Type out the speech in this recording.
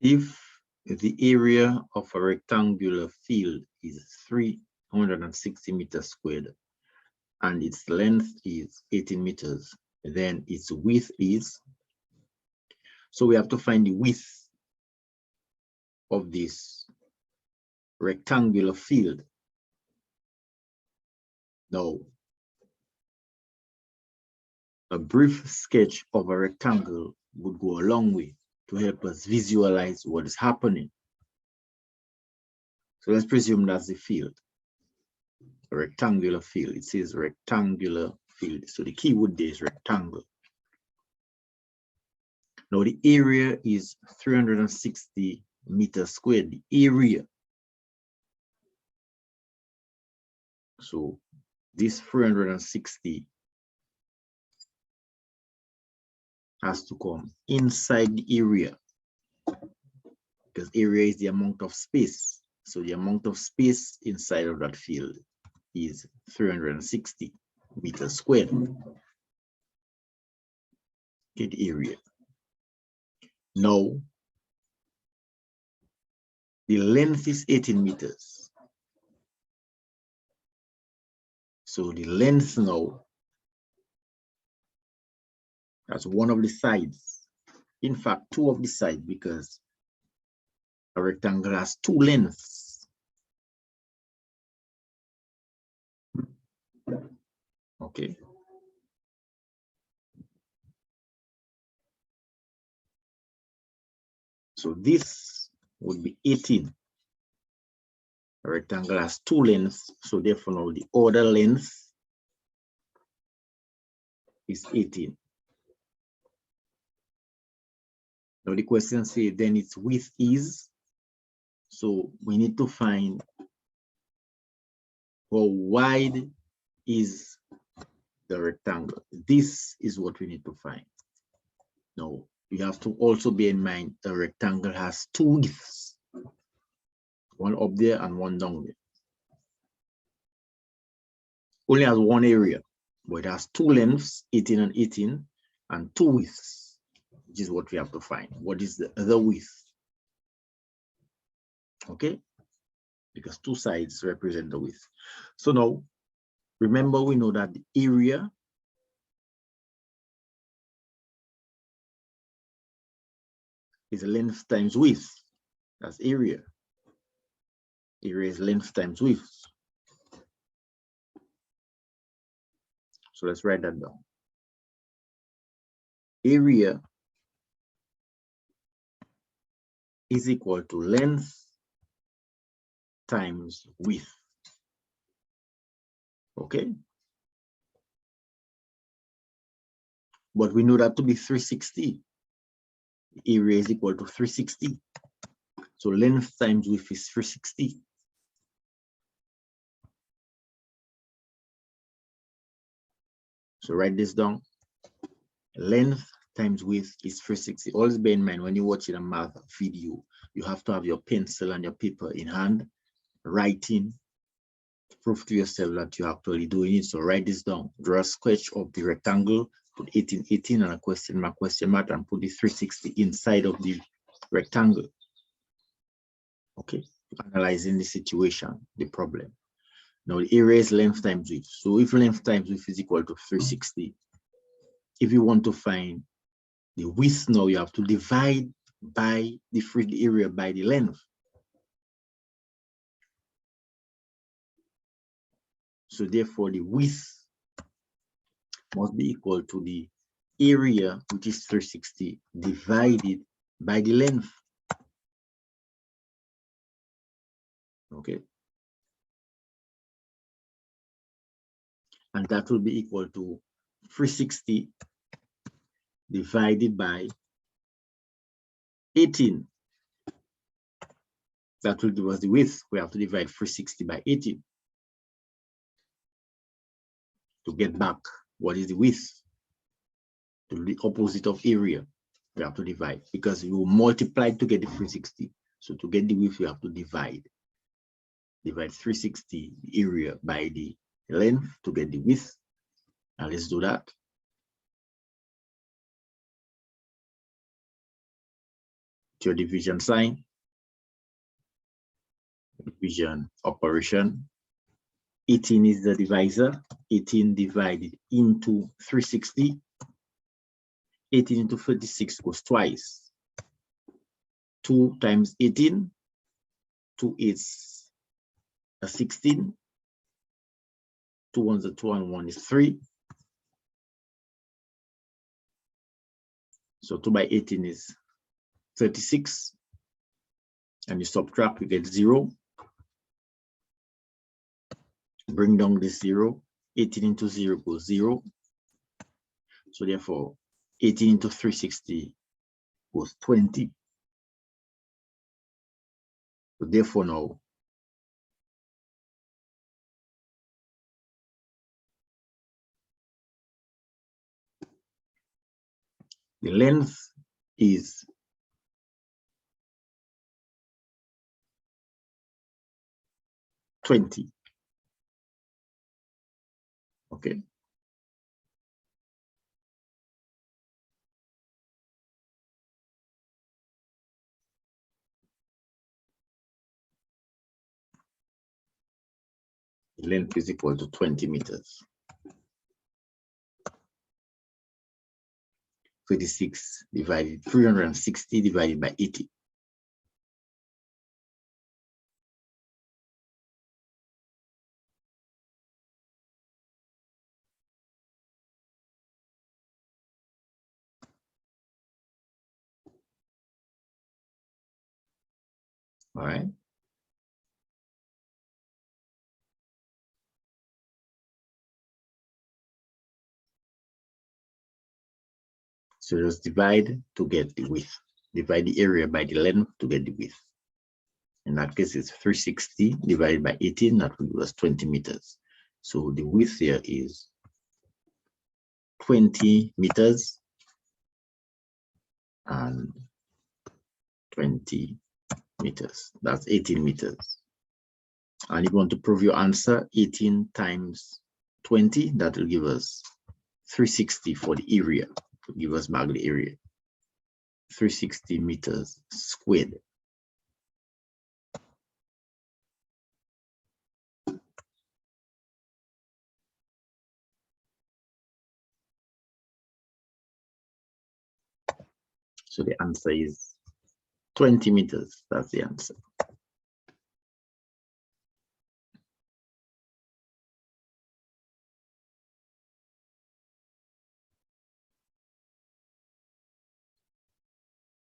If the area of a rectangular field is 360 meters squared and its length is 18 meters, then its width is, so we have to find the width of this rectangular field. Now, a brief sketch of a rectangle would go a long way to help us visualize what is happening. So let's presume that's the field, a rectangular field. It says rectangular field. So the keyword there is rectangle. Now the area is 360 meters squared, the area. So this 360 has to come inside the area, because area is the amount of space. So the amount of space inside of that field is 360 meters squared. Okay, the area. Now, the length is 18 meters. So the length now, that's one of the sides. In fact, two of the sides, because a rectangle has two lengths. Okay. So this would be 18. A rectangle has two lengths, so therefore now the other length is 18. Now the question says then its width is, so we need to find how wide is the rectangle. This is what we need to find. Now you have to also bear in mind the rectangle has two widths, one up there and one down there. Only has one area, but it has two lengths, 18 and 18, and two widths, which is what we have to find. What is the other width? Okay, because two sides represent the width. So now, remember, we know that the area is length times width. That's area. Area is length times width. So let's write that down. Area is equal to length times width. Okay. But we know that to be 360. The area is equal to 360. So length times width is 360. So write this down. Length times width is 360. Always bear in mind when you're watching a math video, you have to have your pencil and your paper in hand, writing, prove to yourself that you're actually doing it. So write this down. Draw a sketch of the rectangle, put 18, 18 and a question mark, and put the 360 inside of the rectangle. Okay, analyzing the situation, the problem. Now the area is length times width. So if length times width is equal to 360, if you want to find the width now, you have to divide by the area by the length. So therefore the width must be equal to the area, which is 360, divided by the length. Okay. And that will be equal to 360 divided by 18. That will give us the width. We have to divide 360 by 18 to get back what is the width. To the opposite of area, we have to divide, because you multiply to get the 360. So to get the width, you have to divide. Divide 360, the area, by the length to get the width. Now let's do that. Put your division sign, division operation. 18 is the divisor. 18 divided into 360. 18 into 36 goes twice. 2 times 18. 2 is a 16. 2 ones are 2 and 1 is 3. So 2 by 18 is 36. And you subtract, you get 0. Bring down this 0. 18 into 0 goes 0. So therefore, 18 into 360 goes 20. So therefore now, the length is 20. Okay. The length is equal to 20 meters. 36 divided 360 divided by 80. All right. So just divide to get the width. Divide the area by the length to get the width. In that case, it's 360 divided by 18, that will give us 20 meters. So the width here is 20 meters and 20 meters. That's 18 meters. And if you want to prove your answer, 18 times 20, that will give us 360 for the area, to give us back the area. 360 meters squared. So the answer is 20 meters. That's the answer.